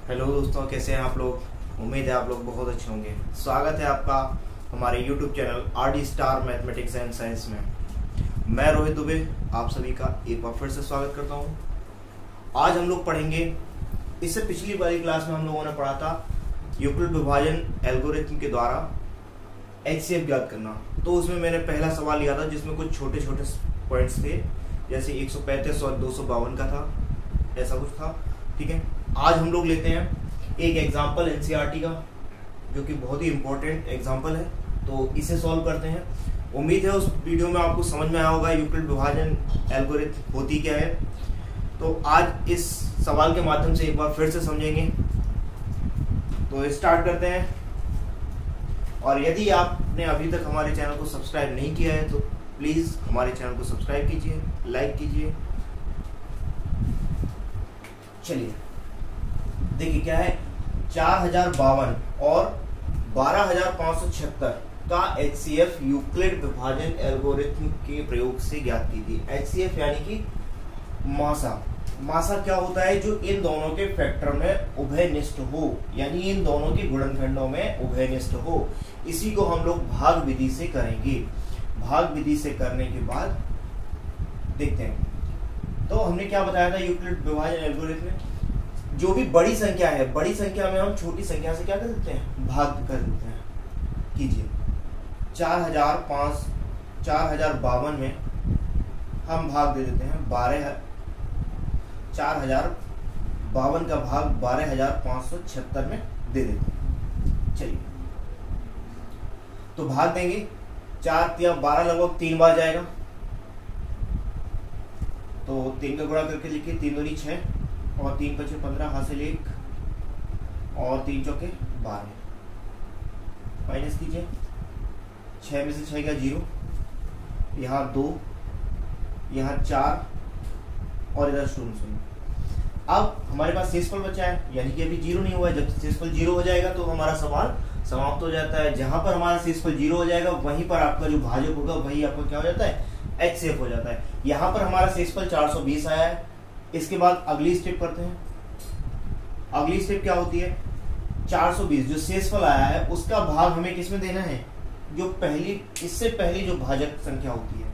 Hello दोस्तों, कैसे हैं आप लोग। उम्मीद है आप लोग बहुत अच्छे होंगे। स्वागत है आपका हमारे YouTube channel RD star mathematics and science में। मैं रोहित दुबे आप सभी का एक बार फिर से स्वागत करता हूं। आज हम लोग पढ़ेंगे, इससे पिछली वाली क्लास में हम लोगों ने पढ़ा था यूक्लिड विभाजन एल्गोरिथम के द्वारा HCF ज्ञात करना। तो उसमें मैंने पहला सवाल लिया था जिसमें कुछ छोटे छोटे पॉइंट्स थे, जैसे 135 और 252 का था, ऐसा कुछ था। ठीक है, आज हम लोग लेते हैं एक एग्जाम्पल NCERT का, जो कि बहुत ही इंपॉर्टेंट एग्जाम्पल है। तो इसे सॉल्व करते हैं। उम्मीद है उस वीडियो में आपको समझ में आया होगा यूक्लिड विभाजन एल्गोरिथम होती क्या है। तो आज इस सवाल के माध्यम से एक बार फिर से समझेंगे। तो स्टार्ट करते हैं। और यदि आपने अभी तक हमारे चैनल को सब्सक्राइब नहीं किया है तो प्लीज हमारे चैनल को सब्सक्राइब कीजिए, लाइक कीजिए। चलिए देखिए क्या है, 4052 और 12576 का HCF यूक्लिड विभाजन एल्गोरिथम के प्रयोग से ज्ञात की थी। HCF यानी कि मासा। मासा क्या होता है? जो इन दोनों के फैक्टर में उभयनिष्ठ हो, यानी इन दोनों के गुणनखंडों में उभयनिष्ठ हो। इसी को हम लोग भाग विधि से करेंगे। भाग विधि से करने के बाद देखते हैं। तो हमने क्या बताया था यूक्लिड विभाजन एल्गोरिथम में, जो भी बड़ी संख्या है, बड़ी संख्या में हम छोटी संख्या से क्या कर सकते हैं? भाग कर देते हैं। कीजिए 4052 में हम भाग दे देते हैं 4052 का भाग 12576 में दे देते हैं। चलिए तो भाग देंगे। 4 या 12 लगभग 3 बार जाएगा, तो 3 का गुणा करके लिखिए। 3 दूनी 6 और 3 पचे 15, हासिल 1 और 3 चौके 12। माइनस कीजिए। 6 में से 6 का 0, यहाँ 2, यहाँ 4 और इधर 0। अब हमारे पास शेषफल बचा है, यानी कि अभी 0 नहीं हुआ है। जब शेषफल 0 हो जाएगा तो हमारा सवाल समाप्त हो जाता है। जहां पर हमारा शेषफल 0 हो जाएगा वहीं पर आपका जो भाजक होगा वही आपका क्या हो जाता है? HCF हो जाता है। यहाँ पर हमारा शेषफल 420 आया है। इसके बाद अगली स्टेप करते हैं। अगली स्टेप क्या होती है? 420 जो शेषफल आया है उसका भाग हमें किसमें देना है? जो पहली, इससे पहली जो भाजक संख्या होती है,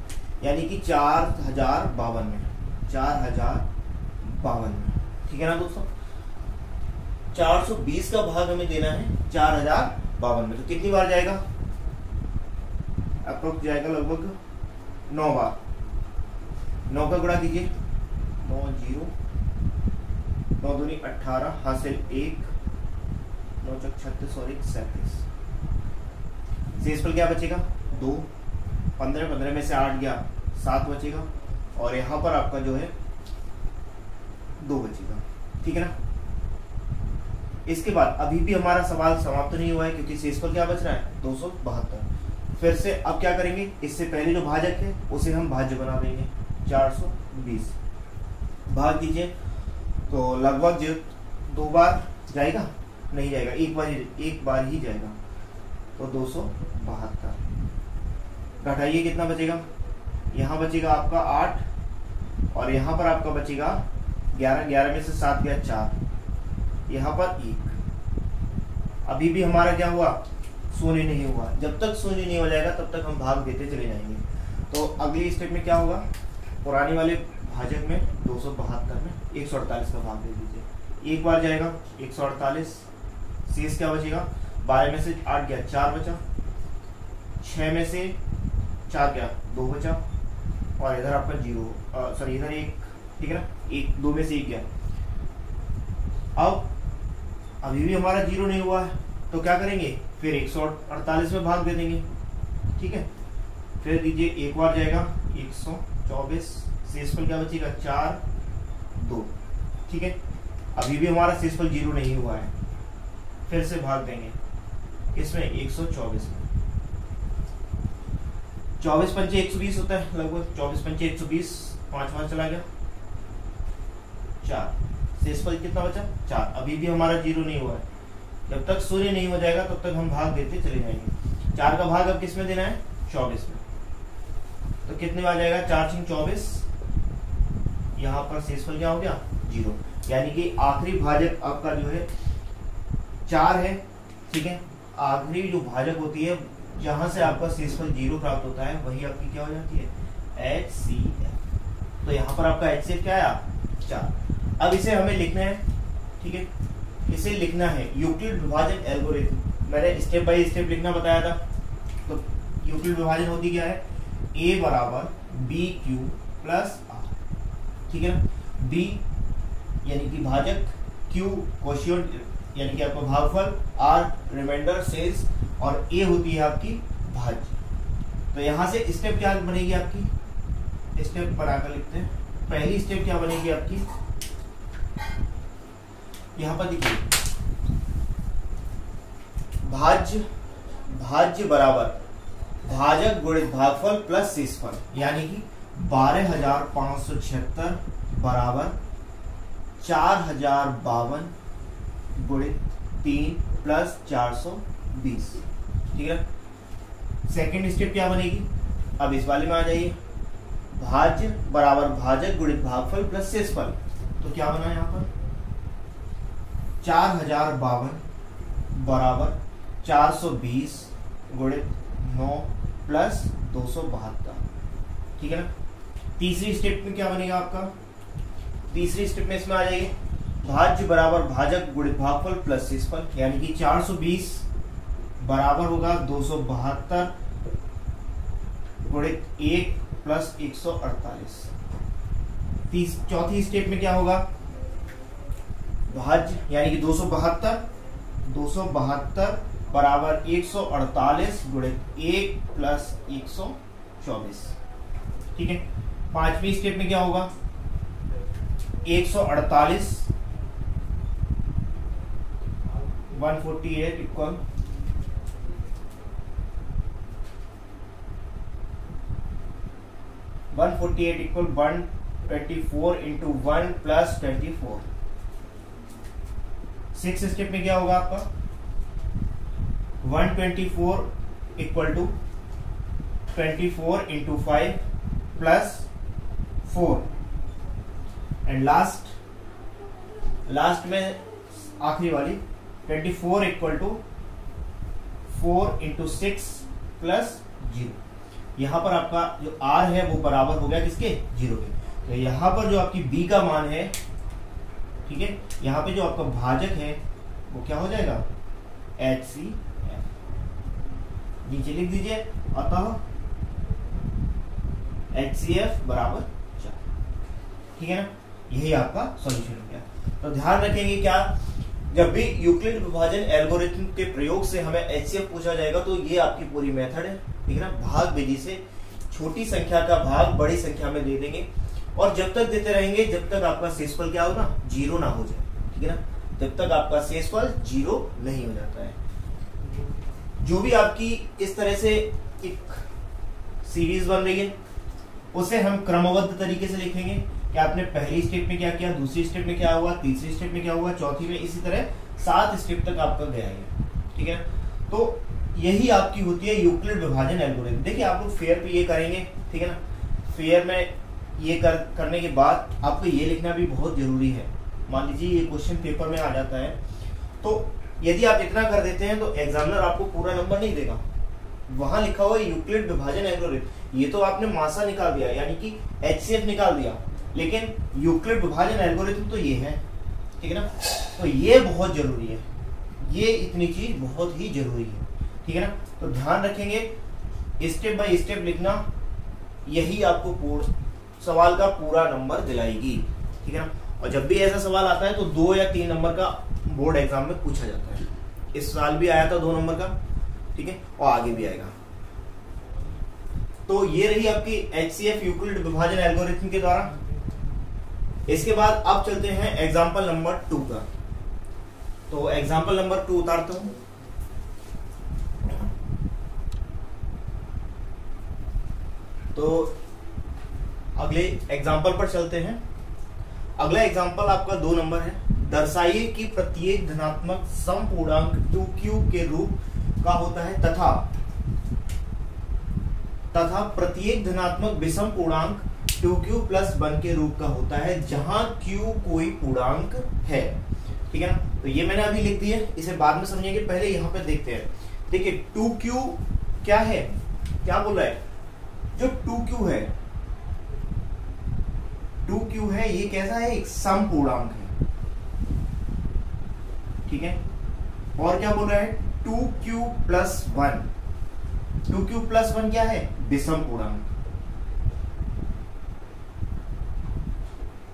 यानी कि 4052 में। 4052 में, ठीक है ना दोस्तों। 420 का भाग हमें देना है 4052 में। तो कितनी बार जाएगा? अप्रोक्स जाएगा लगभग 9 बार। 9 का गुणा कीजिए। 9 0, 9 दूनी 18, हासिल 1, 9 चौक 36 और 1 37। शेषफल क्या बचेगा? 2। 15 में से 8 गया, 7 बचेगा। और यहाँ पर आपका जो है 2 बचेगा। ठीक है ना। इसके बाद अभी भी हमारा सवाल समाप्त नहीं हुआ है, क्योंकि शेषफल क्या बच रहा है? 272। फिर से अब क्या करेंगे? इससे पहले जो भाजक है उसे हम भाज्य बना देंगे। 420 भाग दीजिए। तो लगभग जो 2 बार जाएगा, नहीं जाएगा, एक बार ही जाएगा। तो 272 घटाइए, कितना बचेगा? यहाँ बचेगा आपका 8 और यहाँ पर आपका बचेगा 11। 11 में से 7 गया 4, यहाँ पर 1। अभी भी हमारा क्या हुआ? शून्य नहीं हुआ। जब तक शून्य नहीं हो जाएगा तब तक हम भाग देते चले जाएंगे। तो अगली स्टेप में क्या होगा? पुरानी वाले भाजक में 272 में 148 का भाग दे दीजिए। एक बार जाएगा 148। शेष क्या बचेगा? 12 में से 8 गया, 4 बचा। 6 में से 4 गया, 2 बचा। और इधर आपका 0, सॉरी इधर 1, ठीक है ना। 2 में से 1 गया। अब अभी भी हमारा 0 नहीं हुआ है, तो क्या करेंगे? फिर 148 में भाग दे देंगे। ठीक है, फिर दीजिए। एक बार जाएगा 124। शेषफल क्या बचेगा? 4 2। ठीक है, अभी भी हमारा शेषफल 0 नहीं हुआ है। फिर से भाग देंगे इसमें 124 में। 24 पंचे 120 होता है लगभग। 24 पंचे 120, 5 बार चला गया 4। शेषफल कितना बचा? 4। अभी भी हमारा 0 नहीं हुआ है। जब तक शून्य नहीं हो जाएगा तब तक हम भाग देते चले जाएंगे। 4 का भाग अब किस में देना है? 24 में। तो कितने बार जाएगा? 4 6 24। यहाँ पर शेषफल क्या हो गया? 0। यानी कि आखिरी भाजक आपका जो है 4 है, ठीक है। आखिरी जो भाजक होती है जहां से आपका शेषफल 0 प्राप्त होता है वही आपकी क्या हो जाती है HCF। तो यहाँ पर आपका HCF क्या आया 4। अब इसे हमें लिखना है, ठीक है, इसे लिखना है यूक्लिड विभाजन एल्गोरिथम। मैंने स्टेप बाय स्टेप लिखना बताया था। तो यूक्लिड विभाजन होती क्या है, A बराबर BQ प्लस R, ठीक है ना। B यानी कि भाजक, Q क्वोशिएंट यानी कि आपका भागफल, R रिमाइंडर शेष और A होती है आपकी भाज्य। तो यहां से स्टेप क्या बनेगी आपकी, स्टेप बनाकर लिखते हैं। पहली स्टेप क्या बनेगी आपकी, यहां पर देखिए भाज्य बराबर भाजक गुणित भागफल प्लस शेषफल, यानी कि 12,576 बराबर 4,052 गुणित 3 प्लस 420, ठीक है। सेकेंड स्टेप क्या बनेगी, अब इस वाले में आ जाइए, भाज्य बराबर भाजक गुणित भागफल प्लस शेषफल। तो क्या बना यहाँ पर 4,052 बराबर 420 गुणित 9 प्लस 272, ठीक है ना। तीसरी स्टेप में क्या बनेगा आपका, तीसरी स्टेप में इसमें आ जाइए, भाज्य बराबर भाजक गुणित भागफल प्लस शेषफल, यानी कि 420 बराबर होगा 272 गुणित 1 प्लस 148। चौथी स्टेप में क्या होगा, भाज्य यानी कि 272 बराबर 148 गुणित 1 प्लस 124, ठीक है। पांचवी स्टेप में क्या होगा, 148 148 equal 124 into 1 plus 24। Six step में क्या होगा आपका 124 equal to 24 into 5 plus 4 and last में आखिरी वाली 24 इक्वल टू 4 इंटू 6 प्लस 0। यहां पर आपका जो R है वो बराबर हो गया किसके 0 के। तो यहां पर जो आपकी B का मान है, ठीक है, यहां पे जो आपका भाजक है वो क्या हो जाएगा HCF, नीचे लिख दीजिए, अतः HCF बराबर 4, ठीक है ना। यही आपका सॉल्यूशन हो गया। तो ध्यान रखेंगे क्या, जब भी यूक्लिड विभाजन एल्गोरिथम के प्रयोग से हमें HCF पूछा जाएगा तो ये आपकी पूरी मेथड है, ठीक है ना। भाग विधि से छोटी संख्या का भाग बड़ी संख्या में दे देंगे और जब तक देते रहेंगे जब तक आपका शेषफल क्या होगा 0 ना हो जाए, ठीक है ना, जब तक आपका शेषफल 0 नहीं हो जाता है। जो भी आपकी इस तरह से एक सीरीज बन रही है उसे हम क्रमबद्ध तरीके से लिखेंगे कि आपने पहली स्टेप में क्या किया, दूसरी स्टेप में क्या हुआ, तीसरी स्टेप में क्या हुआ, चौथी में, इसी तरह 7 स्टेप तक आपका गया है, ठीक है। तो यही आपकी होती है यूक्लिड विभाजन एल्गोरिथम। देखिए आप लोग फेयर पे ये करेंगे, ठीक है ना। फेयर में ये करने के बाद आपको ये लिखना भी बहुत जरूरी है। मान लीजिए ये क्वेश्चन पेपर में आ जाता है तो यदि आप इतना कर देते हैं तो एग्जामिनर आपको पूरा नंबर नहीं देगा। वहां लिखा हुआ यूक्लिड विभाजन एल्गोरिथम, ये तो आपने मासा निकाल दिया यानी कि HCF निकाल दिया, लेकिन यूक्लिड विभाजन एल्गोरिथम तो ये है, ठीक है ना। तो ये बहुत जरूरी है, ये इतनी चीज बहुत ही जरूरी है, ठीक है ना। तो ध्यान रखेंगे स्टेप बाय स्टेप लिखना, यही आपको सवाल का पूरा नंबर दिलाएगी, ठीक है ना। और जब भी ऐसा सवाल आता है तो 2 या 3 नंबर का बोर्ड एग्जाम में पूछा जाता है। इस साल भी आया था 2 नंबर का, ठीक है, और आगे भी आएगा। तो ये रही आपकी HCF यूक्लिड विभाजन एल्गोरिथम के द्वारा। इसके बाद अब चलते हैं एग्जाम्पल नंबर 2 का। तो एग्जाम्पल नंबर 2 उतारता हूं। तो अगले एग्जाम्पल पर चलते हैं। अगला एग्जाम्पल आपका 2 नंबर है। दर्शाइए कि प्रत्येक धनात्मक समपूर्णांक 2q के रूप का होता है तथा प्रत्येक धनात्मक विषम पूर्णांक 2q प्लस 1 के रूप का होता है जहां q कोई पूर्णांक है, ठीक है ना। तो ये मैंने अभी लिख दिया, इसे बाद में समझेंगे, पहले यहाँ पे देखते हैं। देखिए 2q क्या है, क्या बोल रहा है, जो 2q है, 2q है ये कैसा है, एक सम पूर्णांक है, ठीक है। और क्या बोल रहा है 2q प्लस 1, 2q प्लस 1 क्या है, विषम पूर्णांक,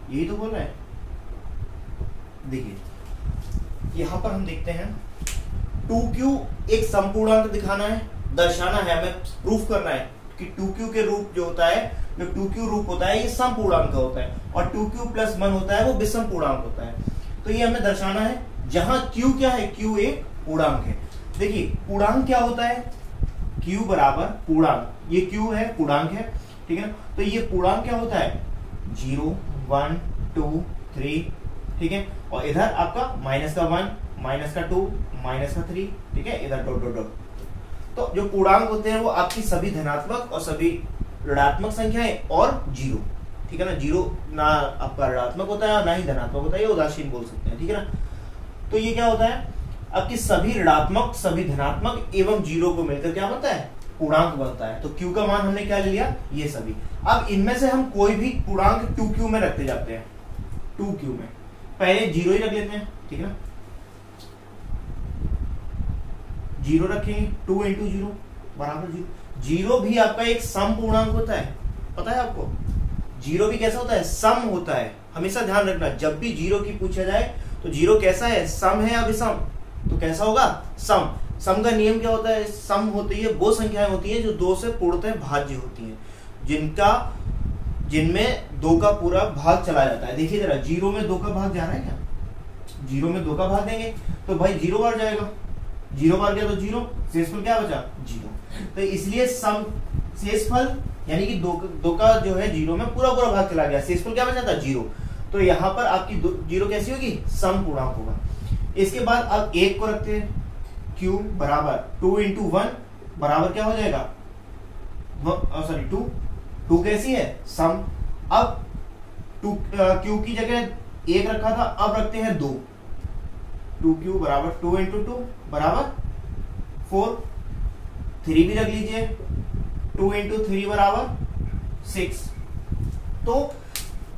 यही तो बोल रहा है। देखिए यहां पर हम देखते हैं 2q एक समपूर्णांक दिखाना है, दर्शाना है, हमें प्रूफ करना है कि 2q के रूप जो होता है, जो 2q रूप होता है ये समपूर्णांक का होता है और 2q प्लस 1 होता है वो विषम पूर्णांक होता है। तो ये हमें दर्शाना है जहां q क्या है, q एक पूर्णांक है। देखिए पूर्णांक क्या होता है, q बराबर पूर्णांक, ये q है पूर्णांक है, ठीक है ना। तो ये पूर्णांक क्या होता है 0 1 2 3, ठीक है। और इधर आपका माइनस का 1, माइनस का 2, माइनस का 3, ठीक है, इधर डॉट डॉट डॉट। तो जो पूर्णांक होते हैं वो आपकी सभी धनात्मक और सभी ऋणात्मक संख्याएं और जीरो, ठीक है ना। जीरो ना आपका ऋणात्मक होता है और ना ही धनात्मक होता है, ये उदासीन बोल सकते हैं, ठीक है ना। तो ये क्या होता है, आपकी सभी ऋणात्मक सभी धनात्मक एवं जीरो को मिलकर क्या बनता है, पूर्णांक बनता है। तो q का मान हमने क्या ले लिया, ये सभी। अब इनमें से हम कोई भी पूर्णांक 2q में रखते जाते हैं, 2q में पहले 0 ही रख लेते हैं, ठीक है ना। 0 रखेंगे, 2 इंटू 0 बराबर 0। 0 भी आपका एक सम पूर्णांक होता है, पता है आपको, 0 भी कैसा होता है, सम होता है। हमेशा ध्यान रखना जब भी 0 की पूछा जाए तो 0 कैसा है, सम है या विषम, तो कैसा होगा, सम। सम का नियम क्या होता है, सम होती है वो संख्याएं होती हैं जो 2 से पूर्णतः भाज्य होती हैं, जिनमें 2 का पूरा भाग चला जाता है। देखिए जरा 0 में 2 का भाग जा रहा है क्या, 0 में 2 का भाग देंगे तो भाई 0 बार जाएगा, 0 बार गया तो 0, शेषफल क्या बचा 0। तो इसलिए सम शेषफल यानी कि 2 का जो है 0 में पूरा पूरा भाग चला गया, शेषफल क्या बचा था 0। तो यहाँ पर आपकी 0 कैसी होगी, सम पूर्णांक होगा। इसके बाद अब 1 को रखते हैं, q बराबर 2 इंटू 1 बराबर क्या हो जाएगा, सॉरी 2 कैसी है, सम। अब q की जगह 1 रखा था, अब रखते हैं 2, 2q बराबर 2 इंटू 2 बराबर 4, 3 भी रख लीजिए, 2 इंटू 3 बराबर 6। तो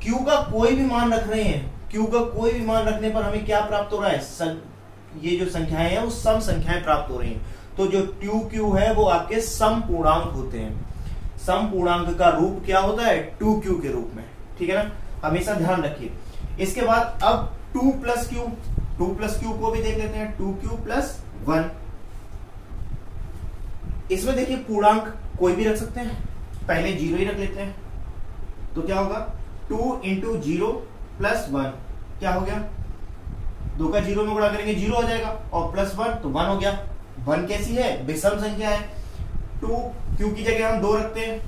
q का कोई भी मान रख रहे हैं, q का कोई भी मान रखने पर हमें क्या प्राप्त हो रहा है, ये जो संख्याएं हैं वो सम संख्याएं प्राप्त हो रही हैं। तो जो 2q है वो आपके सम पूर्णांक होते हैं। सम पूर्णांक का रूप क्या होता है, 2q के रूप में, ठीक है ना, हमेशा ध्यान रखिए। इसके बाद अब 2 प्लस q को भी देख लेते हैं, 2q प्लस 1। इसमें देखिए पूर्णांक कोई भी रख सकते हैं, पहले 0 ही रख लेते हैं, तो क्या होगा 2 इंटू 0 प्लस 1, क्या हो गया, 2 का 0 में गुणा करेंगे 0 हो जाएगा, और प्लस 1 तो 1 हो गया। 1 कैसी है, विषम संख्या है। 2 q की जगह हम 2 रखते हैं,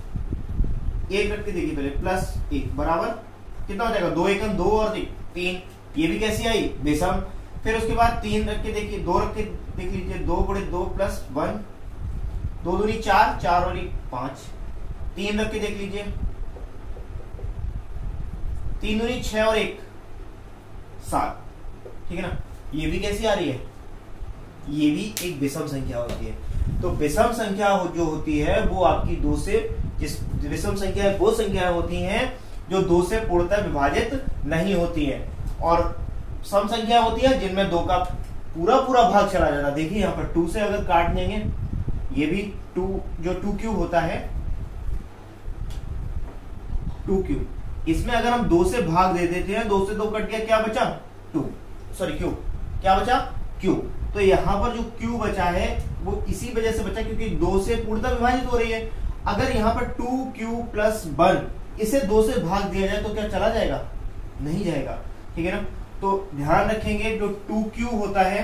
1 रख के देखिए पहले, प्लस 1 बराबर कितना हो जाएगा, 2 1 2 और 3, ये भी कैसी आई, विषम। फिर उसके बाद 3 रख के देखिए, 2 रख के देख लीजिए, 2 गुणे 2 प्लस 1, 2 दूनी 4, 4 और 1 5, 3 रख के देख लीजिए, 3 दूनी 6 और 1 7, ठीक है ना। ये भी कैसी आ रही है, ये भी एक विषम संख्या होती है। तो विषम संख्या जो होती है वो आपकी 2 से, जिस विषम संख्या वो संख्याएं होती हैं जो 2 से पूर्णतः विभाजित नहीं होती हैं, और सम संख्या होती है जिनमें 2 का पूरा पूरा भाग चला जाता है। देखिए यहाँ पर 2 से अगर काट देंगे, ये भी 2 जो 2q होता है, 2q, इसमें अगर हम 2 से भाग दे देते हैं, 2 से 2 कट गया, क्या बचा 2, सॉरी q, क्या बचा q। तो यहाँ पर जो q बचा है वो इसी वजह से बचा क्योंकि 2 से पूर्णतः विभाजित हो रही है। अगर यहाँ पर 2q प्लस 1 इसे 2 से भाग दिया जाए तो क्या चला जाएगा, नहीं जाएगा, ठीक है ना। तो ध्यान रखेंगे जो 2q होता है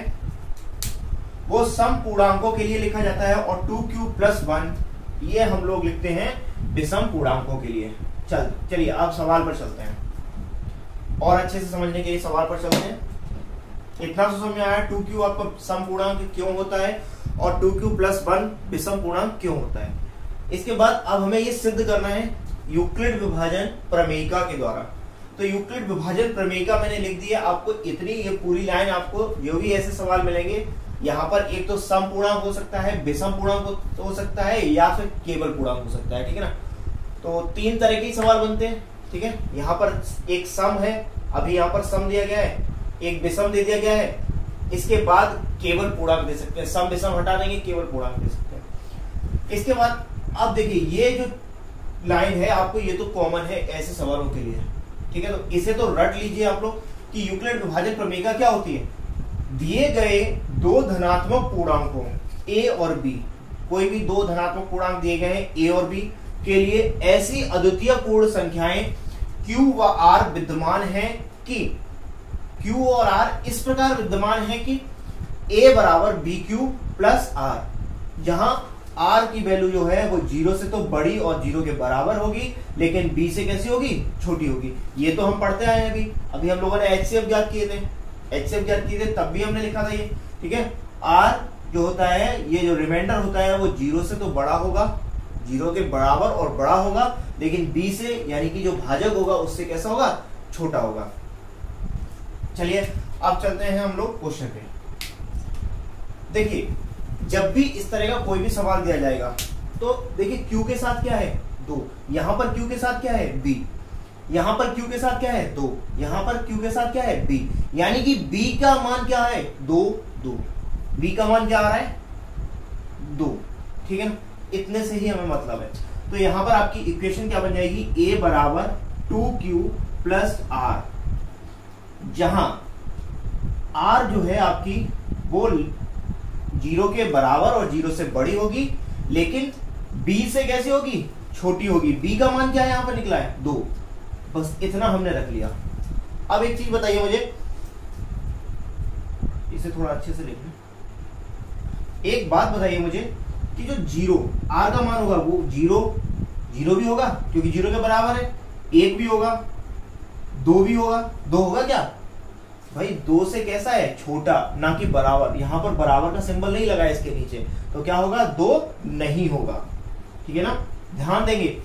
वो सम पूर्णांकों के लिए लिखा जाता है, और 2q प्लस 1 ये हम लोग लिखते हैं विषम पूर्णांकों के लिए। चलिए अब सवाल पर चलते हैं, और अच्छे से समझने के लिए सवाल पर चलते हैं। इतना तो समझ में आया 2q आपका सम पूर्णांक क्यों होता है और 2q प्लस 1 विषम पूर्णांक क्यों होता है। इसके बाद अब हमें ये सिद्ध करना है यूक्लिड विभाजन प्रमेयिका के द्वारा। तो यूक्लिड विभाजन प्रमेयिका मैंने लिख दी है, आपको इतनी ये पूरी लाइन, आपको जो भी ऐसे सवाल मिलेंगे यहाँ पर एक तो सम पूर्णांक हो सकता है, विषम पूर्णांक हो सकता है, या फिर केवल पूर्णांक हो सकता है, ठीक है ना। तो 3 तरह के सवाल बनते हैं, ठीक है। यहाँ पर एक सम है, अभी यहाँ पर सम दिया गया है, एक विषम दे दिया गया है, इसके बाद केवल पूर्णांक दे सकते हैं, सम विषम हटा देंगे, केवल पूर्णांक दे सकते हैं। इसके बाद अब देखिए ये जो लाइन है आपको, ये तो कॉमन है ऐसे सवालों के लिए, ठीक है। तो इसे तो रट लीजिए आप लोग कि यूक्लिड विभाजन प्रमेयिका क्या होती है। दिए गए 2 धनात्मक पूर्णांकों a और b, कोई भी 2 धनात्मक पूर्णांक दिए गए हैं a और b के लिए ऐसी अद्वितीय पूर्ण संख्याएं q व r विद्यमान हैं कि q और r इस प्रकार विद्यमान है कि a बराबर bq प्लस r, जहां r की वैल्यू जो है वो 0 से तो बड़ी और 0 के बराबर होगी, लेकिन b से कैसी होगी, छोटी होगी। ये तो हम पढ़ते आए हैं, अभी हम लोगों ने HCF ज्ञात किए थे, तब भी हमने लिखा था ये, ठीक है। r जो होता है, ये जो रिमाइंडर होता है वो 0 से तो बड़ा होगा, 0 के बराबर और बड़ा होगा, लेकिन b से यानी कि जो भाजक होगा उससे कैसा होगा, छोटा होगा। चलिए अब चलते हैं हम लोग क्वेश्चन पे। देखिए जब भी इस तरह का कोई भी सवाल दिया जाएगा तो देखिए q के साथ क्या है, 2, यहां पर q के साथ क्या है, b, यहां पर q के साथ क्या है, 2, यहां पर q के साथ क्या है, b, यानी कि b का मान क्या है, 2, 2, b का मान क्या आ रहा है, 2, ठीक है ना। इतने से ही हमें मतलब है। तो यहां पर आपकी इक्वेशन क्या बन जाएगी, a बराबर 2q प्लस r, जहां r जो है आपकी वो 0 के बराबर और 0 से बड़ी होगी, लेकिन b से कैसी होगी, छोटी होगी। b का मान क्या है, यहां पर निकला है 2, बस इतना हमने रख लिया। अब एक चीज बताइए मुझे, इसे थोड़ा अच्छे से लिख लें। एक बात बताइए मुझे कि जो 0 r का मान होगा वो 0 भी होगा क्योंकि 0 के बराबर है, 1 भी होगा, 2 भी होगा, 2 होगा क्या भाई, 2 से कैसा है, छोटा, ना कि बराबर। यहां पर बराबर का सिंबल नहीं लगा है इसके नीचे, तो क्या होगा, 2 नहीं होगा, ठीक है ना। ध्यान देंगे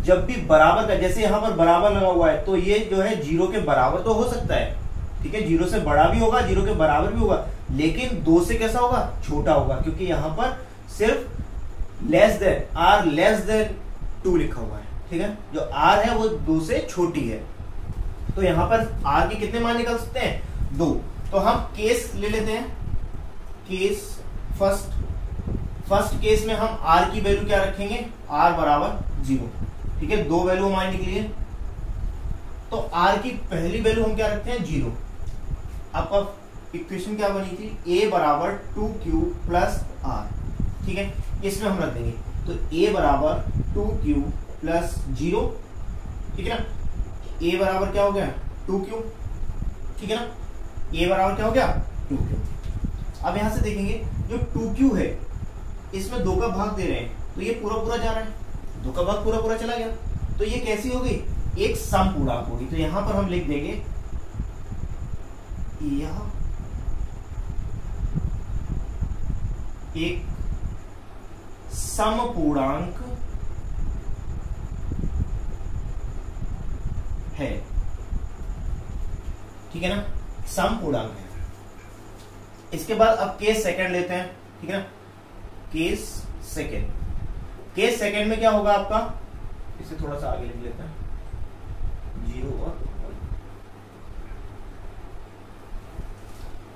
जब भी बराबर का, जैसे यहां पर बराबर लगा हुआ है तो ये जो है 0 के बराबर तो हो सकता है, ठीक है, 0 से बड़ा भी होगा, 0 के बराबर भी होगा, लेकिन 2 से कैसा होगा, छोटा होगा, क्योंकि यहां पर सिर्फ लेस देन 2 लिखा हुआ है, ठीक है। जो r है वो 2 से छोटी है, तो यहां पर r के कितने मान निकल सकते हैं, 2। तो हम केस ले लेते हैं, केस फर्स्ट केस में हम r की वैल्यू क्या रखेंगे, r बराबर 0, ठीक है। 2 वैल्यू हमारी निकली है, तो r की पहली वैल्यू हम क्या रखते हैं, 0। आपका इक्वेशन क्या बनी थी, a बराबर 2q प्लस r, ठीक है, इसमें हम रख देंगे। तो a बराबर 2q प्लस 0, ठीक है ना। a बराबर क्या हो गया, 2q, ठीक है ना। a बराबर क्या हो गया, 2q। अब यहां से देखेंगे जो 2q है इसमें 2 का भाग दे रहे हैं, तो ये पूरा जा रहा है, 2 का भाग पूरा चला गया, तो ये कैसी हो गई, एक सम पूर्णांक होगी। तो यहां पर हम लिख देंगे यह एक सम पूर्णांक है, ठीक है ना, सम पूर्णांक है। इसके बाद अब केस सेकंड लेते हैं, ठीक है ना। केस सेकंड में क्या होगा आपका, इसे थोड़ा सा आगे लिख लेते हैं, 0 और 1।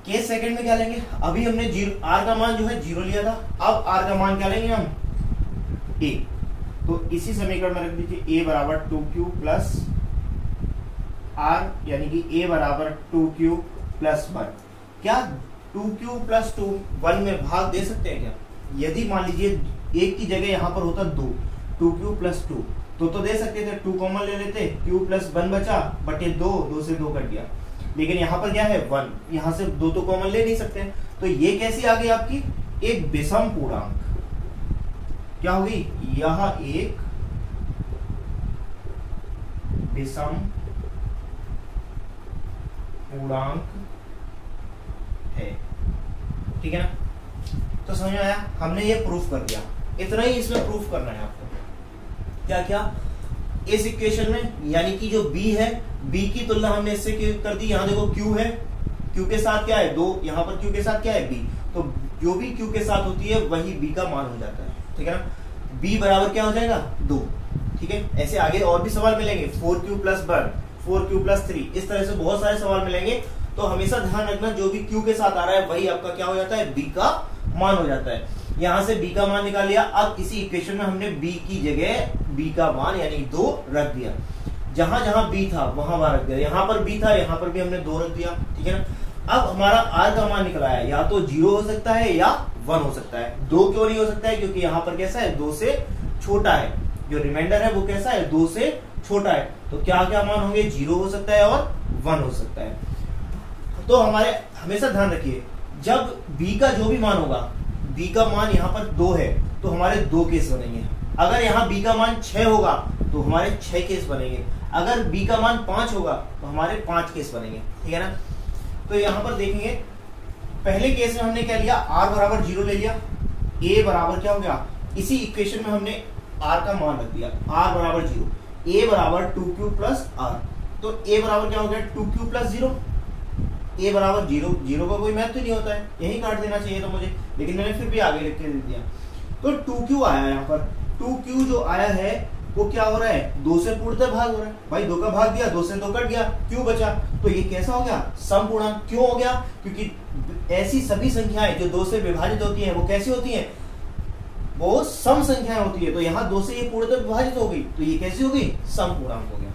केस सेकंड में क्या लेंगे, अभी हमने r का मान जो है 0 लिया था, अब r का मान क्या लेंगे हम, a। तो इसी समीकरण में रख दीजिए a बराबर 2q प्लस r, यानी कि a बराबर 2q प्लस 1। क्या 2q प्लस 1 में भाग दे सकते हैं क्या, यदि मान लीजिए एक की जगह यहां पर होता 2q प्लस 2 तो दे सकते थे, 2 कॉमन ले लेते, q प्लस 1 बचा, बटे 2 से 2 कट गया, लेकिन यहां पर क्या है 1, यहां से 2 तो कॉमन ले नहीं सकते। तो ये कैसी आ गई आपकी, एक विषम पूर्णांक, क्या होगी, यह एक विषम पूर्णांक है, ठीक है ना। तो समझ में आया, हमने ये प्रूफ कर दिया, इतना ही इसमें प्रूफ करना है आपको। क्या क्या, इस इक्वेशन में, यानी कि जो b है, b की तुलना हमने इससे कर दी। यहाँ देखो q है, q के साथ क्या है 2, यहाँ पर q के साथ क्या है b, तो जो भी q के साथ होती है वही b का मान हो जाता है, ठीक है ना। b बराबर क्या हो जाएगा 2, ठीक है। ऐसे आगे और भी सवाल मिलेंगे, 4q + 1, 4q + 3, इस तरह से बहुत सारे सवाल मिलेंगे। तो हमेशा ध्यान रखना जो भी q के साथ आ रहा है वही आपका क्या हो जाता है, b का मान हो जाता है। यहां से b का मान निकाल लिया। अब इसी इक्वेशन में हमने b की जगह b का मान यानी 2 रख दिया। जहां जहां b था वहां रख दिया। यहां पर b था, यहां पर भी हमने 2 रख दिया, ठीक है ना। अब हमारा r का मान निकला है, या तो 0 हो सकता है या 1 हो सकता है। 2 क्यों नहीं हो सकता है, क्योंकि यहाँ पर कैसा है 2 से छोटा है, जो रिमाइंडर है वो कैसा है 2 से छोटा है। तो क्या क्या मान होंगे, 0 हो सकता है और 1 हो सकता है। तो हमारे हमेशा ध्यान रखिए, जब b का जो भी मान होगा, b का मान यहाँ पर 2 है तो हमारे 2 केस बनेंगे। अगर यहाँ b का मान 6 होगा तो हमारे 6 केस बनेंगे। अगर b का मान 5 होगा तो हमारे 5 केस बनेंगे, ठीक है ना। तो यहाँ पर देखेंगे, पहले केस में हमने क्या लिया, r बराबर 0 ले लिया, a बराबर क्या हो गया, इसी इक्वेशन में हमने r का मान रख दिया, r बराबर 0, a बराबर 2q + r। तो a बराबर क्या हो गया 2q + 0, a बराबर 0, 0 का कोई महत्व नहीं होता है, यही काट देना चाहिए था मुझे, लेकिन मैंने फिर भी आगे लिख के दे दिया। तो 2q आया, यहाँ पर 2q जो आया है वो क्या हो रहा है, 2 से पूर्णतः भाग हो रहा है। भाई 2 का भाग दिया, 2 से 2 कट गया, q बचा। तो ये कैसा हो गया, समपूर्णांक। क्यों हो गया, क्योंकि ऐसी सभी संख्याएं जो 2 से विभाजित होती हैं वो कैसी होती हैं, वो सम संख्याएं होती है। तो यहाँ 2 से ये पूर्णतः विभाजित हो गई, तो ये कैसी हो गई, समपूर्णांक हो गया।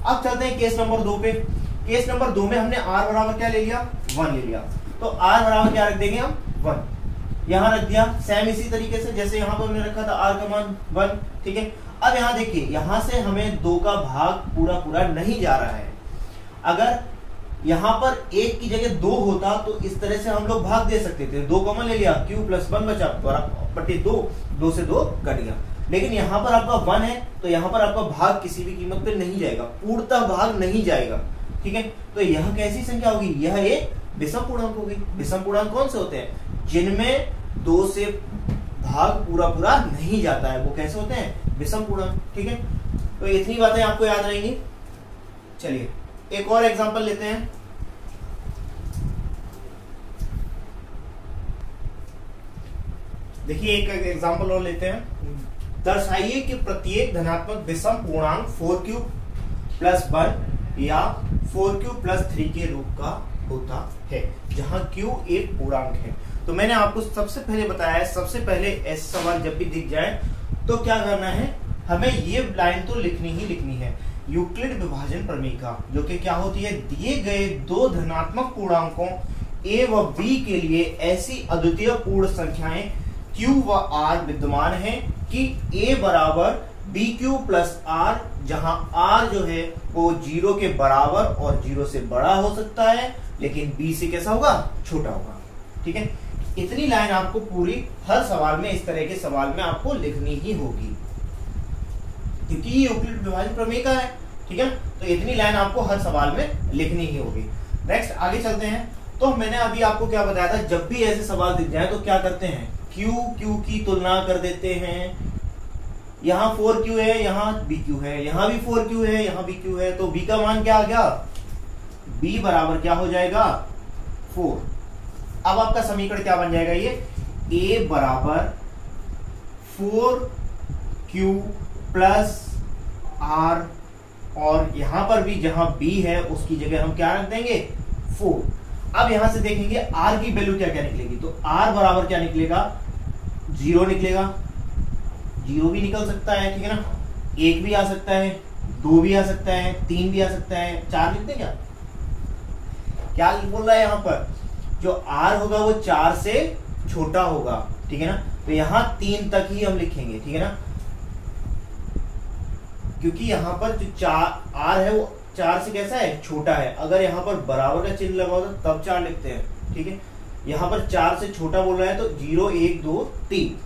अब चलते हैं केस नंबर 2 पे। केस नंबर 2 में हमने r बराबर क्या ले लिया, 1 ले लिया। तो r बराबर क्या रख देंगे हम, 1 यहाँ रख दिया। सेम इसी तरीके से जैसे यहाँ पर हमने रखा था r का मान 1, ठीक है। अब यहाँ देखिए, यहाँ से हमें 2 का भाग पूरा नहीं जा रहा है। अगर यहाँ पर 1 की जगह 2 होता तो इस तरह से हम लोग भाग दे सकते थे। 2 कॉमन ले लिया, q + 1 बचा, बटे 2 से 2 कट गया। लेकिन यहाँ पर आपका 1 है तो यहाँ पर आपका भाग किसी भी कीमत पे नहीं जाएगा, पूर्णतः भाग नहीं जाएगा, ठीक है। तो यह कैसी संख्या होगी, यह एक विषम पूर्णांक होगी। विषम पूर्णांक कौन से होते हैं, जिनमें 2 से भाग पूरा नहीं जाता है, वो कैसे होते हैं, विषम पूर्णांक, ठीक है। तो इतनी बातें आपको याद रहेंगी। चलिए एक और एग्जांपल लेते हैं। देखिए एक एग्जांपल और लेते हैं। दर्शाइए कि प्रत्येक धनात्मक विषम पूर्णांक 4q + 1 या 4q + 3 के रूप का होता है, जहां q एक पूर्णांक है। तो मैंने आपको सबसे पहले बताया है, सबसे पहले ऐसे सवाल जब भी दिख जाए तो क्या करना है, हमें ये लाइन तो लिखनी ही लिखनी है। यूक्लिड विभाजन प्रमेय, जो कि क्या होती है, दिए गए 2 धनात्मक पूर्णांकों a व b के लिए ऐसी अद्वितीय पूर्ण संख्याएं q व r विद्यमान हैं कि a बराबर bq + r, जहां r जो है वो 0 के बराबर और 0 से बड़ा हो सकता है, लेकिन b से कैसा होगा, छोटा होगा, ठीक है। इतनी लाइन आपको पूरी हर सवाल में, इस तरह के सवाल में आपको लिखनी ही होगी, क्योंकि ये यूक्लिड विभाजन प्रमेय का है, ठीक है। तो इतनी लाइन आपको हर सवाल में लिखनी ही होगी। नेक्स्ट आगे चलते हैं। तो मैंने अभी आपको क्या बताया था, जब भी ऐसे सवाल दिख जाए तो क्या करते हैं, q की तुलना कर देते हैं। यहाँ 4q है, यहाँ bq है, यहाँ भी 4q है, यहाँ bq है, तो b का मान क्या आ गया, b बराबर क्या हो जाएगा 4। अब आपका समीकरण क्या बन जाएगा, ये a बराबर 4q + r, और यहां पर भी जहां b है उसकी जगह हम क्या रख देंगे 4। अब यहां से देखेंगे r की वैल्यू क्या क्या निकलेगी, तो r बराबर क्या निकलेगा, 0 निकलेगा, 0 भी निकल सकता है, ठीक है ना, 1 भी आ सकता है, 2 भी आ सकता है, 3 भी आ सकता है, 4 लिखते क्या, क्या बोल रहा है यहाँ पर, जो r होगा वो 4 से छोटा होगा, ठीक है ना। तो यहाँ 3 तक ही हम लिखेंगे, ठीक है ना, क्योंकि यहाँ पर जो r है वो 4 से कैसा है, छोटा है। अगर यहाँ पर बराबर का चिन्ह लगा होता तब 4 लिखते हैं, ठीक है। यहाँ पर 4 से छोटा बोल रहा है तो 0, 1, 2, 3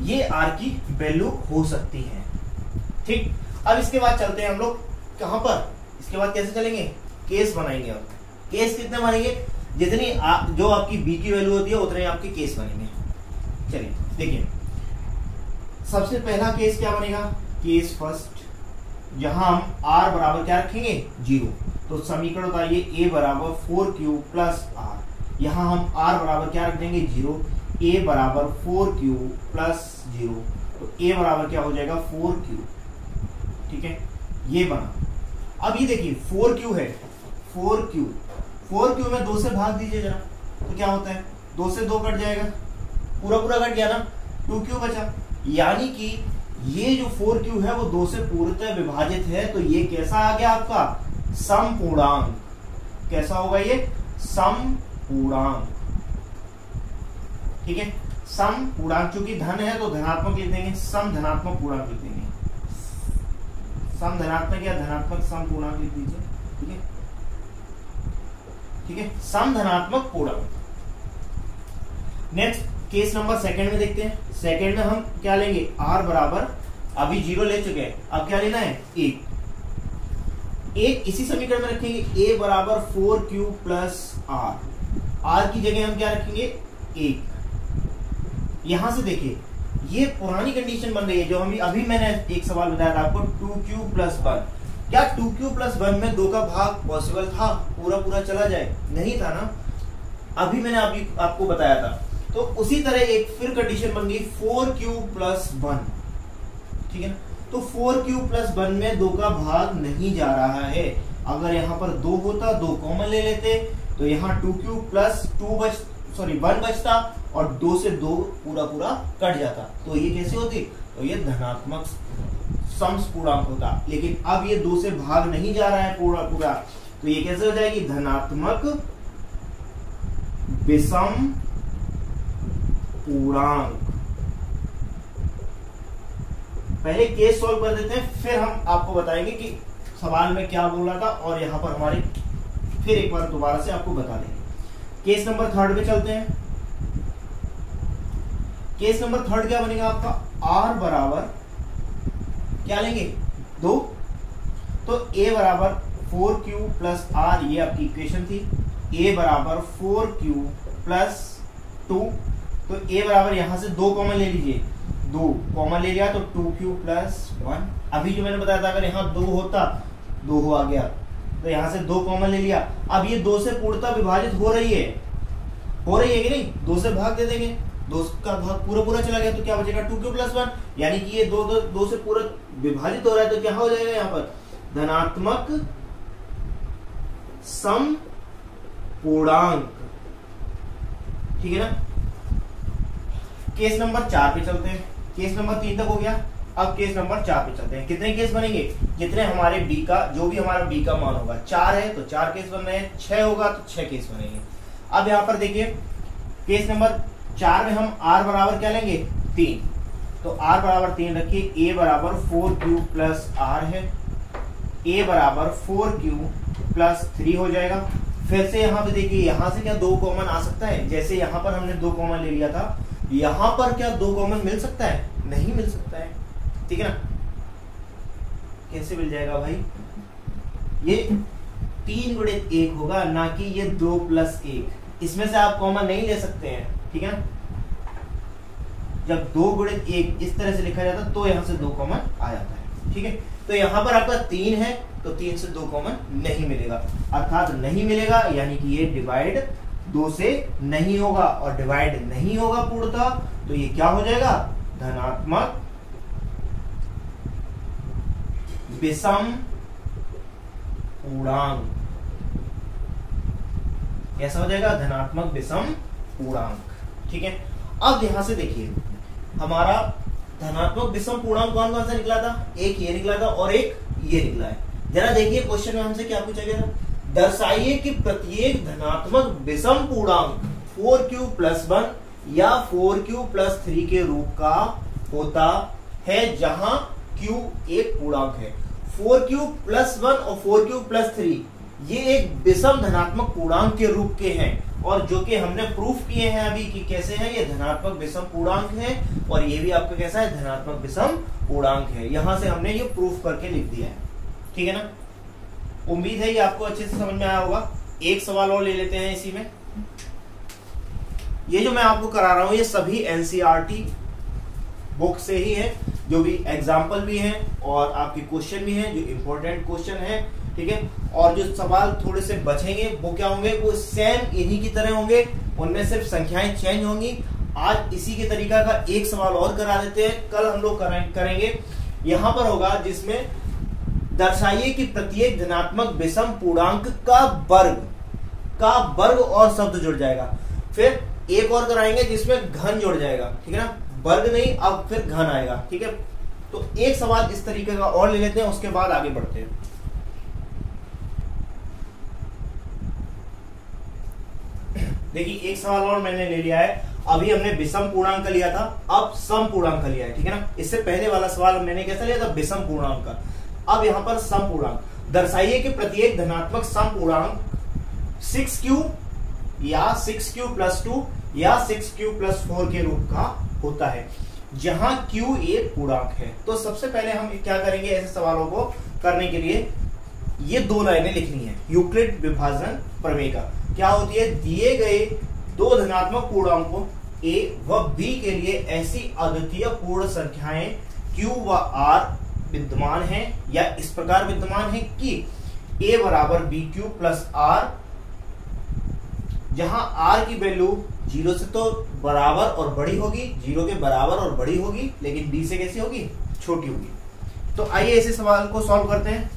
ये r की वैल्यू हो सकती है, ठीक। अब इसके बाद चलते हैं हम लोग कहां पर, इसके बाद कैसे चलेंगे, केस बनाएंगे। अब केस कितने बनेंगे, जितनी जो आपकी b की वैल्यू होती है उतने आपके केस बनेंगे। चलिए देखिए, सबसे पहला केस क्या बनेगा, केस फर्स्ट, जहां हम r बराबर क्या रखेंगे 0, तो समीकरण उतारिए a बराबर 4q प्लस r, यहां हम r बराबर क्या रख देंगे 0, a बराबर 4q प्लस 0, तो a बराबर क्या हो जाएगा 4q। ठीक है, ये बना। अब ये देखिए 4q है, 4q में 2 से भाग दीजिए जरा, तो क्या होता है 2 से 2 कट जाएगा, पूरा पूरा कट गया ना, 2q बचा। यानी कि ये जो 4q है वो 2 से पूर्णतः विभाजित है, तो ये कैसा आ गया आपका समपूर्णांक। कैसा होगा ये समपूर्णांक। ठीक है, समपूर्णांक, चूंकि धन है तो धनात्मक लिख देंगे, सम धनात्मक पूर्णांक लिख देंगे, सम धनात्मक या धनात्मक समपूर्णांक लिख दीजिए। ठीक है, ठीक है, सम धनात्मक पूर्णांक। नेक्स्ट केस नंबर सेकंड में देखते हैं। सेकंड में हम क्या लेंगे, r बराबर, अभी 0 ले चुके हैं, अब क्या लेना है 1 इसी समीकरण में रखेंगे, a बराबर 4q प्लस r की जगह हम क्या रखेंगे 1। यहां से देखिए ये पुरानी कंडीशन बन रही है, जो हम अभी मैंने एक सवाल बताया था आपको 2q प्लस 1। क्या 2q प्लस 1 में 2 का भाग पॉसिबल था, पूरा पूरा चला जाए, नहीं था ना, अभी मैंने आपको बताया था। तो उसी तरह एक फिर कंडीशन बन गई 4q प्लस 1। ठीक है ना, तो 4q प्लस 1 में 2 का भाग नहीं जा रहा है। अगर यहाँ पर 2 होता, 2 कॉमन ले लेते, तो यहाँ 2q प्लस 1 बचता और 2 से 2 पूरा पूरा कट जाता, तो ये कैसे होती, तो ये धनात्मक समपूर्णांक होता। लेकिन अब ये 2 से भाग नहीं जा रहा है पूरा पूरा, तो ये कैसे हो जाएगी धनात्मक विषम पूर्णांक। पहले केस सॉल्व कर देते हैं, फिर हम आपको बताएंगे कि सवाल में क्या बोल रहा था, और यहां पर हमारे फिर एक बार दोबारा से आपको बता देंगे। केस नंबर थर्ड पे चलते हैं। केस नंबर थर्ड क्या बनेगा आपका, r बराबर क्या लेंगे 2, तो a बराबर 4q प्लस r, ये आपकी इक्वेशन थी। a बराबर 4q प्लस 2, तो a बराबर यहां से 2 कॉमन ले लीजिए, 2 कॉमन ले लिया तो 2q प्लस 1। अभी जो मैंने बताया था अगर यहाँ 2 होता, 2 आ गया, तो यहां से 2 कॉमन ले लिया। अब ये 2 से पूर्णतः विभाजित हो रही है कि नहीं, 2 से भाग दे देंगे, 2 का भाग पूरा पूरा चला गया, तो क्या बचेगा 2q प्लस 1। यानी कि ये 2 से पूरा विभाजित हो रहा है, तो क्या हो जाएगा यहाँ पर धनात्मक सम पूर्णांक। ठीक है ना। केस नंबर 4 पे चलते हैं। केस नंबर 3 तक हो गया, अब केस नंबर 4 पे चलते हैं। कितने केस बनेंगे, जितने हमारे b का, जो भी हमारा b का मान होगा, 4 है तो 4 केस बन रहे हैं, 6 होगा तो 6 केस बनेंगे। अब यहाँ पर देखिए केस नंबर 4 में हम r बराबर क्या लेंगे 3, तो r बराबर 3 रखिए। a बराबर 4q प्लस r है, a बराबर 4q प्लस 3 हो जाएगा। फिर से यहाँ पे देखिए, यहाँ से क्या 2 कॉमन आ सकता है, जैसे यहाँ पर हमने 2 कॉमन ले लिया था, यहाँ पर क्या 2 कॉमन मिल सकता है, नहीं मिल सकता है। ठीक है ना, कैसे मिल जाएगा भाई, ये 3 गुणित 1 होगा, ना कि ये 2 प्लस 1। इसमें से आप कॉमन नहीं ले सकते हैं। ठीक है ना, जब 2 गुणित 1 इस तरह से लिखा जाता तो यहां से 2 कॉमन आ जाता है। ठीक है, तो यहां पर आपका 3 है, तो 3 से 2 कॉमन नहीं मिलेगा, अर्थात नहीं मिलेगा, यानी कि ये डिवाइड 2 से नहीं होगा, और डिवाइड नहीं होगा पूर्णतः, तो ये क्या हो जाएगा धनात्मक विषम पूर्णांक। कैसा हो जाएगा धनात्मक विषम पूर्णांक। ठीक है, अब यहां से देखिए हमारा धनात्मक विषम पूर्णांक कौन कौन सा निकला था, एक ये निकला था और एक ये निकला है। जरा देखिए क्वेश्चन में हमसे क्या पूछा गया था, दर्शाइए कि प्रत्येक धनात्मक विषम पूर्णांक 4q प्लस 1 या 4q प्लस 3 के रूप का होता है, जहां q एक पूर्णांक है। 4q प्लस 1 और 4q प्लस 3 ये एक विषम धनात्मक पूर्णांक के रूप के हैं, और जो कि हमने प्रूफ किए हैं अभी कि कैसे हैं, ये धनात्मक विषम पूर्णांक है, और ये भी आपका कैसा है धनात्मक विषम पूर्णांक है। यहां से हमने ये प्रूफ करके लिख दिया है। ठीक है ना, उम्मीद है ये आपको अच्छे से समझ में आया होगा। एक सवाल और ले लेते हैं इसी में। ये जो मैं आपको करा रहा हूं ये सभी एनसीईआरटी बुक से ही है, जो भी एग्जाम्पल भी हैं और आपके क्वेश्चन भी हैं जो इंपॉर्टेंट क्वेश्चन है, ठीक है। और जो सवाल थोड़े से बचेंगे वो क्या होंगे, वो सेम इन्हीं की तरह होंगे, उनमें सिर्फ संख्याएं चेंज होंगी। आज इसी के तरीका का एक सवाल और करा देते हैं, कल हम लोग करेंगे। यहां पर होगा जिसमें दर्शाइए कि प्रत्येक धनात्मक विषम पूर्णांक का वर्ग और शब्द जुड़ जाएगा। फिर एक और कराएंगे जिसमें घन जुड़ जाएगा, ठीक है ना, वर्ग नहीं अब फिर घन आएगा, ठीक है। तो एक सवाल इस तरीके का और ले लेते हैं, उसके बाद आगे बढ़ते हैं। देखिए एक सवाल और मैंने ले लिया है। अभी हमने विषम पूर्णांक लिया था, अब सम पूर्णांक लिया है, ठीक है ना। इससे पहले वाला सवाल मैंने कैसा लिया था, विषम पूर्णांक का। अब यहां पर सम पूर्णांक, दर्शाइए कि प्रत्येक धनात्मक सम पूर्णांक 6q या 6q + 2 या 6q + 4 के रूप का होता है, जहां q एक पूर्णांक है। तो सबसे पहले हम क्या करेंगे, ऐसे सवालों को करने के लिए ये 2 लाइनें लिखनी है यूक्लिड विभाजन प्रमेय का। क्या होती है, दिए गए 2 धनात्मक पूर्णांकों a व b के लिए ऐसी अद्वितीय पूर्ण संख्याएं q व r विद्यमान हैं या इस प्रकार विद्यमान है कि a = bq + r, जहां r की वैल्यू 0 से तो बराबर और बड़ी होगी, 0 के बराबर और बड़ी होगी, लेकिन b से कैसी होगी, छोटी होगी। तो आइए इसे सवाल को सॉल्व करते हैं।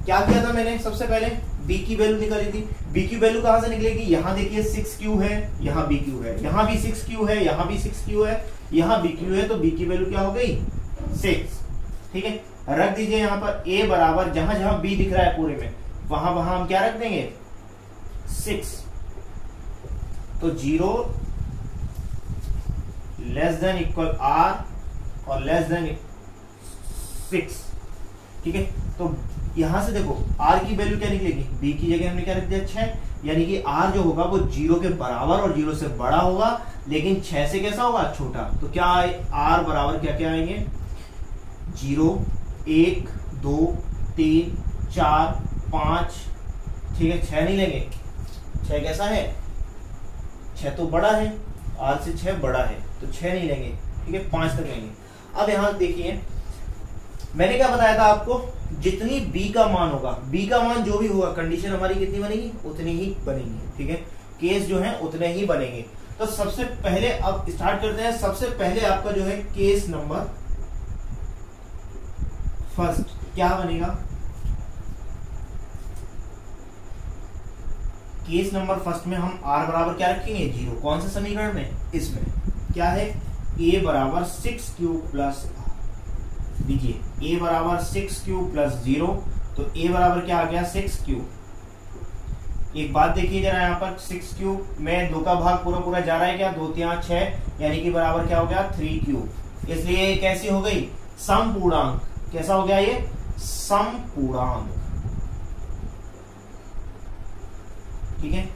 क्या किया था मैंने, सबसे पहले b की वैल्यू निकाली थी। b की वैल्यू कहां से निकलेगी, यहां देखिए 6q है, यहां bq है, यहां भी 6q है, यहां भी 6q है, यहां bq है, तो b की वैल्यू क्या हो गई, 6, ठीक है। रख दीजिए यहां पर a बराबर, जहां जहां b दिख रहा है पूरे में वहां वहां हम क्या रख देंगे, 6। तो 0 ≤ r और <6, ठीक है। तो यहां से देखो r की वैल्यू क्या निकलेगी, b की जगह हमने क्या रख दिया, 6, यानी कि r जो होगा वो 0 के बराबर और 0 से बड़ा होगा, लेकिन 6 से कैसा होगा, छोटा। तो क्या r बराबर क्या क्या आएंगे, 0, 1, 2, 3, 4, 5, ठीक है। 6 नहीं लेंगे, 6 कैसा है, 6 तो बड़ा है, r से 6 बड़ा है, तो 6 नहीं लेंगे, ठीक है। 5 तक लेंगे। अब यहां देखिए मैंने क्या बताया था आपको, जितनी b का मान होगा, b का मान जो भी होगा, कंडीशन हमारी कितनी बनेगी, उतनी ही बनेगी, ठीक है। केस जो है उतने ही बनेंगे। तो सबसे पहले अब स्टार्ट करते हैं। सबसे पहले आपका जो है केस नंबर फर्स्ट क्या बनेगा, केस नंबर फर्स्ट में हम r बराबर क्या रखेंगे, 0। कौन से समीकरण में, इसमें क्या है, a = 6q + दीजिए, a = 6q + 0, तो a बराबर क्या आ गया, 6q। एक बात देखिए जरा, यहाँ पर 6q में 2 का भाग पूरा पूरा जा रहा है क्या, 2 3 6, यानी कि बराबर क्या हो गया, 3q। इसलिए ये कैसी हो गई, सम पूर्णांक। कैसा हो गया ये, सम पूर्णांक, ठीक है।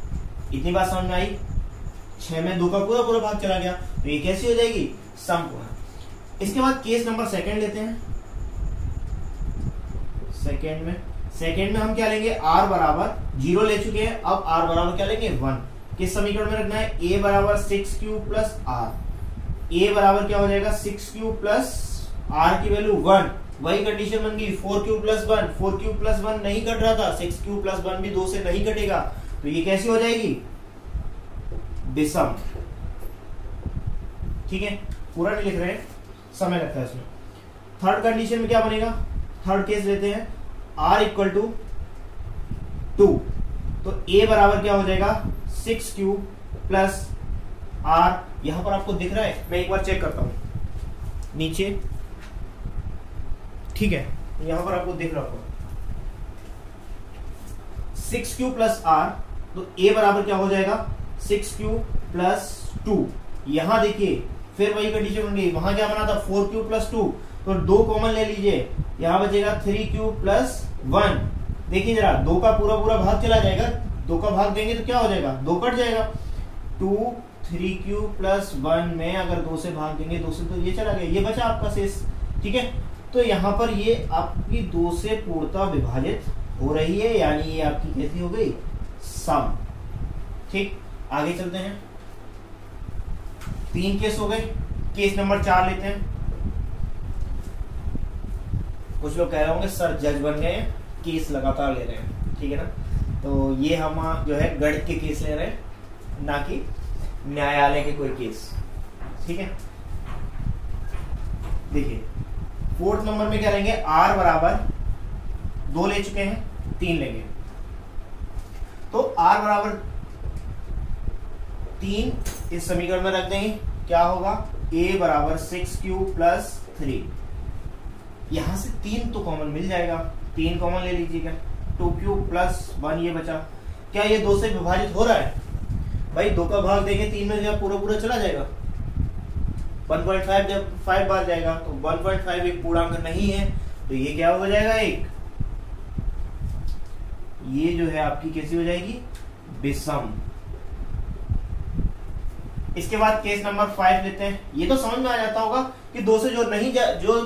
इतनी बात समझ में आई, 6 में 2 का पूरा पूरा भाग चला गया, तो ये कैसी हो जाएगी, सम पूर्णांक। इसके बाद केस नंबर सेकंड लेते हैं। सेकंड में हम क्या लेंगे, r बराबर 0 ले चुके हैं, अब r बराबर क्या लेंगे, 1। किस समीकरण में रखना है, a = 6q + r। a बराबर क्या हो जाएगा, 6q + r की वैल्यू 1, वही कंडीशन बन गई, 4q + 1, 4q + 1 नहीं कट रहा था, 6q + 1 भी 2 से नहीं कटेगा, तो ये कैसी हो जाएगी, विषम, ठीक है। पूरा नहीं लिख रहे हैं, समय लगता है इसमें। थर्ड कंडीशन में क्या बनेगा, थर्ड केस लेते हैं, r = 2, तो a बराबर क्या हो जाएगा, 6q + r। यहां पर आपको दिख रहा है, मैं एक बार चेक करता हूं नीचे, ठीक है, यहां पर आपको दिख रहा होगा 6q + r, तो a बराबर क्या हो जाएगा, 6q + 2। यहां देखिए फिर वही कंडीशन बन गई, वहां क्या बना था, 4q + 2, तो 2 कॉमन ले लीजिए, यहां बचेगा 3q + 1। देखिए जरा, 2 का पूरा पूरा भाग चला जाएगा, 2 का भाग देंगे तो क्या हो जाएगा, 2 कट जाएगा, 2 3q + 1 में अगर 2 से भाग देंगे, 2 से तो ये चला गया, ये बचा आपका शेष, ठीक है। तो यहाँ पर ये आपकी 2 से पूर्णतः विभाजित हो रही है, यानी ये आपकी कैसी हो गई, सम, ठीक। आगे चलते हैं, 3 केस हो गए, केस नंबर 4 लेते हैं। कुछ लोग कह रहे होंगे सर जज बन गए हैं, केस लगातार ले रहे हैं, ठीक है ना। तो ये हम जो है गणित के केस ले रहे हैं, ना कि न्यायालय के कोई केस, ठीक है। देखिए 4th नंबर में क्या लेंगे, r बराबर 2 ले चुके हैं, 3 लेंगे। तो r बराबर 3 इस समीकरण में रख देंगे, क्या होगा, a बराबर 6q प्लस 3। यहां से 3 तो कॉमन मिल जाएगा, 3 कॉमन ले लीजिएगा, 2q प्लस 1 ये बचा। क्या ये 2 से विभाजित हो रहा है? भाई 2 का भाग देंगे 3 में, जब पूरा पूरा चला जाएगा। 1.5 जब 5 बार जाएगा तो 1.5 एक पूर्णांक नहीं है, तो ये क्या हो जाएगा, एक ये जो है आपकी कैसी हो जाएगी, विषम। इसके बाद केस नंबर 5 लेते हैं। ये तो समझ में आ जाता होगा कि 2 से जो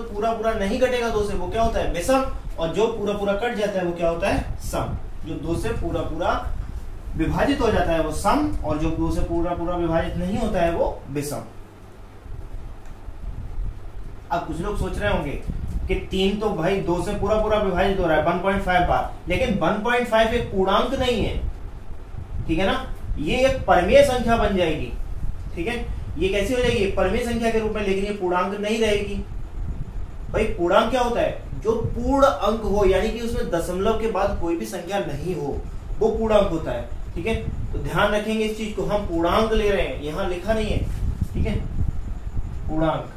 पूरा पूरा नहीं कटेगा 2 से, वो क्या होता है, विषम, और जो पूरा पूरा कट जाता है वो क्या होता है, सम। जो 2 से पूरा पूरा विभाजित हो जाता है वो सम, और जो 2 से पूरा पूरा विभाजित नहीं होता है वो विषम। अब कुछ लोग सोच रहे होंगे कि 3 तो भाई 2 से पूरा पूरा विभाजित हो रहा है 1.5 बार, लेकिन 1.5 एक पूर्णांक नहीं है, ठीक है ना। ये एक परमेय संख्या बन जाएगी, ठीक है। ये कैसी हो जाएगी, परमेय संख्या के रूप में, लेकिन ये पूर्णांक नहीं रहेगी। भाई पूर्णांक क्या होता है, जो पूर्ण अंक हो, यानी कि उसमें दशमलव के बाद कोई भी संख्या नहीं हो, वो पूर्णांक होता है, ठीक है। तो ध्यान रखेंगे इस चीज को, हम पूर्णांक ले रहे हैं, यहां लिखा नहीं है, ठीक है, पूर्णांक।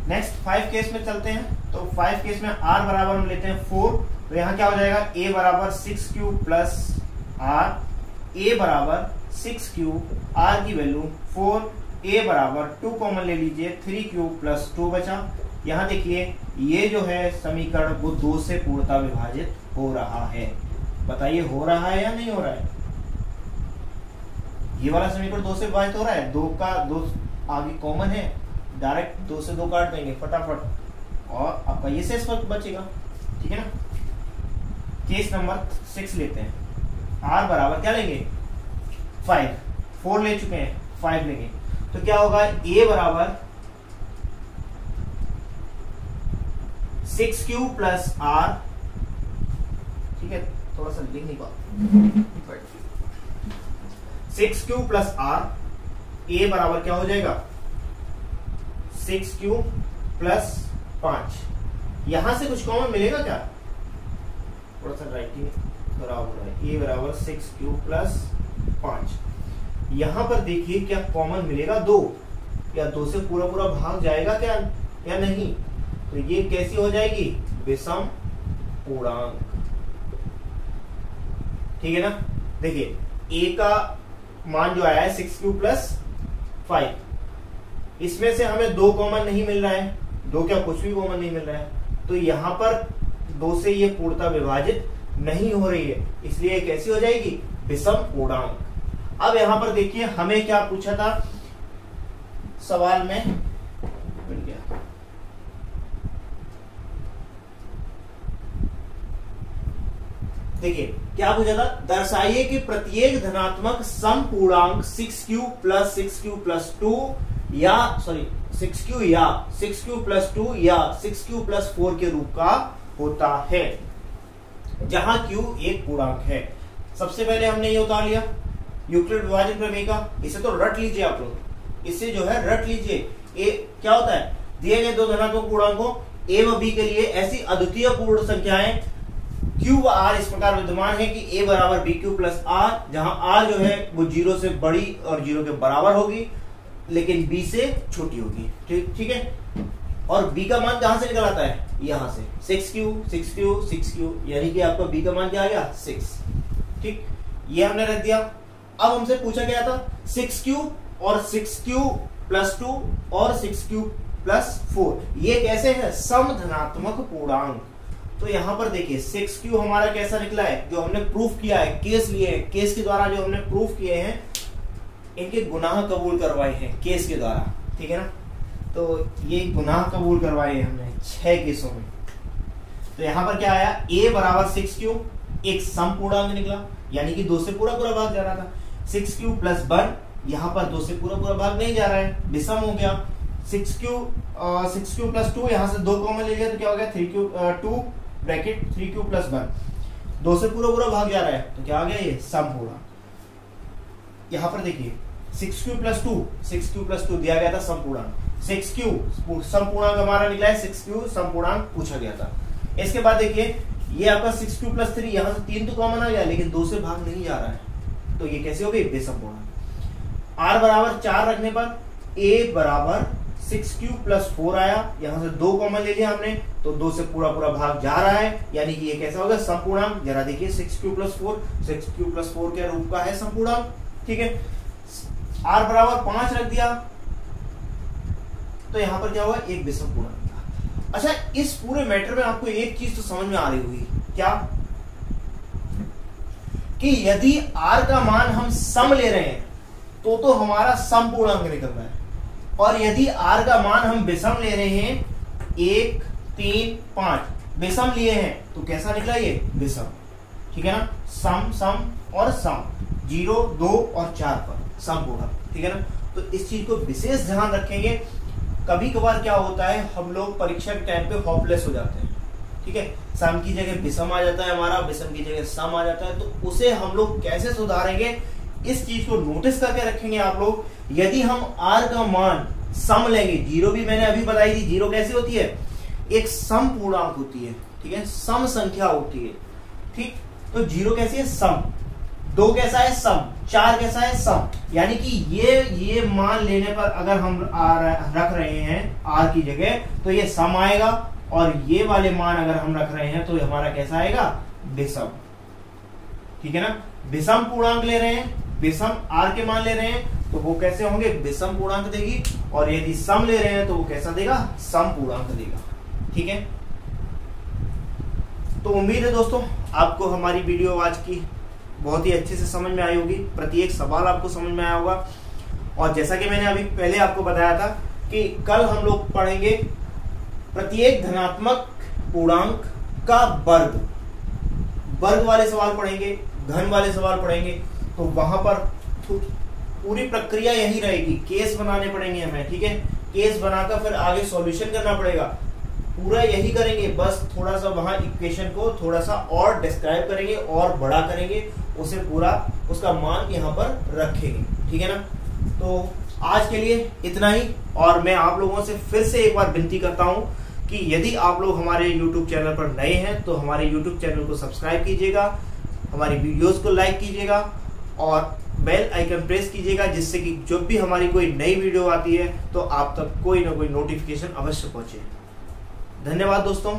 नेक्स्ट 5 केस में चलते हैं। तो 5 केस में r बराबर हम लेते हैं 4, तो यहां क्या हो जाएगा, a बराबर 6q प्लस r, a बराबर 6q, r की वैल्यू 4, a बराबर 2 कॉमन ले लीजिए, 3q प्लस 2 बचा। यहां देखिए ये जो है समीकरण वो 2 से पूर्णतः विभाजित हो रहा है। बताइए हो रहा है या नहीं हो रहा है? ये वाला समीकरण 2 से विभाजित हो रहा है, 2 का 2 आगे कॉमन है, डायरेक्ट 2 से 2 काट देंगे फटाफट, और आपका ये शेष बचेगा, ठीक है ना। केस नंबर 6 लेते हैं। r बराबर क्या लेंगे, 5, 4 ले चुके हैं, 5 लेंगे, तो क्या होगा, a बराबर 6q प्लस r, ठीक है, थोड़ा सा लिख नहीं पा, 6q प्लस r, a बराबर क्या हो जाएगा, 6q प्लस 5। यहां से कुछ कॉमन मिलेगा क्या, थोड़ा सा राइटिंग खराब हो रहा है, a बराबर 6q प्लस 5। यहां पर देखिए क्या कॉमन मिलेगा, 2, या 2 से पूरा पूरा भाग जाएगा क्या या नहीं, तो ये कैसी हो जाएगी, विषम पूर्णांक, ठीक है ना। देखिए a का मान जो आया है 6q प्लस 5, इसमें से हमें 2 कॉमन नहीं मिल रहा है, 2 क्या कुछ भी कॉमन नहीं मिल रहा है, तो यहां पर 2 से ये पूर्णतः विभाजित नहीं हो रही है, इसलिए कैसी हो जाएगी, विषम पूर्णांक। अब यहां पर देखिए हमें क्या पूछा था सवाल में, मिल गया, देखिए क्या पूछा था, दर्शाइए कि प्रत्येक धनात्मक सम पूर्णांक 6q प्लस 6q प्लस 2 या 6q या 6q प्लस 2 या 6q प्लस 4 के रूप का होता है, जहां q एक पूर्णांक है। सबसे पहले हमने ये उतार लिया यूक्लिड विभाजन प्रमेय का, इसे तो रट लीजिए आप लोग, इसे जो है रट लीजिए। ए क्या होता है, दिए गए 2 धनात्मक पूर्णांकों a व b के लिए ऐसी अद्वितीय पूर्ण संख्याएं q व r इस प्रकार विद्यमान है कि a बराबर bq प्लस r, जहां r जो है वो 0 से बड़ी और 0 के बराबर होगी, लेकिन b से छोटी होगी, ठीक है। और b का मान कहां से निकल आता है, यहां से 6q 6q 6q, यानी कि आपका b का मान क्या आ गया, 6, ठीक, ये हमने रख दिया। अब हमसे पूछा गया था 6q और 6q प्लस 2 और 6q प्लस 4, ये कैसे है, सम धनात्मक पूर्णांक। तो यहां पर देखिए 6q हमारा कैसा निकला है, जो हमने प्रूफ किया है, केस लिए हैं, केस के द्वारा जो हमने प्रूफ किए हैं, इनके गुनाह कबूल करवाए हैं केस के द्वारा, ठीक है ना। तो ये गुनाह कबूल करवाए हैं हमने 6 केसों में। तो यहां पर क्या आया, a बराबर 6q, एक सम पूर्णांक निकला, यानी कि 2 से पूरा पूरा भाग जा रहा था। 6q प्लस 1, यहां पर 2 से पूरा पूरा भाग नहीं जा रहा है, विषम हो गया। 6 क्यू प्लस 2, यहाँ से 2 कॉमन ले लिया तो क्या हो गया 3 क्यू 2 ब्रैकेट 3 क्यू प्लस 1, 2 से पूरा पूरा भाग जा रहा है तो क्या आ गया ये सम पूर्णांक। यहाँ पर देखिए 6 क्यू प्लस 2 दिया गया था सम पूर्णांक, 6 क्यू सम पूर्णांक हमारा निकला है, 6 क्यू सम पूर्णांक पूछा गया था। इसके बाद देखिए ये आपका 6 क्यू प्लस 3, यहाँ से 3 तो कॉमन आ गया लेकिन 2 से भाग नहीं जा रहा है तो ये कैसे हो गई बेसम पूर्णांक। r बराबर 4 रखने पर a बराबर 6 क्यू प्लस 4 आया, यहाँ से 2 कॉमन ले लिया हमने तो 2 से पूरा पूरा भाग जा रहा है, यानी कि ये कैसा होगा सम पूर्णांक। जरा देखिए 6 क्यू प्लस 4 के रूप का है सम पूर्णांक, ठीक है। r बराबर 5 रख दिया तो यहां पर क्या हुआ एक विषम पूर्णांक। अच्छा, इस पूरे मैटर में आपको एक चीज तो समझ में आ रही होगी, क्या कि यदि r का मान हम सम ले रहे हैं तो हमारा सम पूर्णांक निकल रहा है, और यदि r का मान हम विषम ले रहे हैं 1 3 5 विषम लिए हैं तो कैसा निकला ये विषम, ठीक है ना। सम सम और सम 0 2 और 4 पर सम पूर्णांक, ठीक है ना। तो इस चीज को विशेष ध्यान रखेंगे। कभी कभार क्या होता है हम लोग परीक्षा के टाइम पे होपलेस हो जाते हैं, ठीक है, सम की जगह विषम आ जाता है हमारा, विषम की जगह सम आ जाता है, तो उसे हम लोग कैसे सुधारेंगे इस चीज को नोटिस करके रखेंगे आप लोग। यदि हम r का मान सम लेंगे, 0 भी मैंने अभी बताई थी, 0 कैसे होती है एक सम पूर्णांक होती है, ठीक है, सम संख्या होती है, ठीक। तो 0 कैसी है सम, 2 कैसा है सम, 4 कैसा है सम, यानी कि ये मान लेने पर अगर हम रख रहे हैं r की जगह तो ये सम आएगा, और ये वाले मान अगर हम रख रहे हैं तो हमारा कैसा आएगा विषम, ठीक है ना। विषम पूर्णांक ले रहे हैं, विषम r के मान ले रहे हैं तो वो कैसे होंगे विषम पूर्णांक देगी, और यदि सम ले रहे हैं तो वो कैसा देगा सम पूर्णांक देगा, ठीक है। तो उम्मीद है दोस्तों आपको हमारी वीडियो आज की बहुत ही अच्छे से समझ में आई होगी, प्रत्येक सवाल आपको समझ में आया होगा। और जैसा कि मैंने अभी पहले आपको बताया था कि कल हम लोग पढ़ेंगे प्रत्येक धनात्मक पूर्णांक का वर्ग वाले सवाल पढ़ेंगे, घन वाले सवाल पढ़ेंगे। तो वहां पर पूरी प्रक्रिया यही रहेगी, केस बनाने पड़ेंगे हमें, ठीक है, केस बनाकर फिर आगे सॉल्यूशन करना पड़ेगा, पूरा यही करेंगे। बस थोड़ा सा वहां इक्वेशन को थोड़ा सा और डिस्क्राइब करेंगे और बड़ा करेंगे, उसे पूरा उसका मान यहाँ पर रखेंगे, ठीक है ना। तो आज के लिए इतना ही, और मैं आप लोगों से फिर से एक बार विनती करता हूं कि यदि आप लोग हमारे YouTube चैनल पर नए हैं तो हमारे YouTube चैनल को सब्सक्राइब कीजिएगा, हमारी वीडियोस को लाइक कीजिएगा और बेल आइकन प्रेस कीजिएगा, जिससे कि जब भी हमारी कोई नई वीडियो आती है तो आप तक कोई ना कोई नोटिफिकेशन अवश्य पहुंचे। धन्यवाद दोस्तों।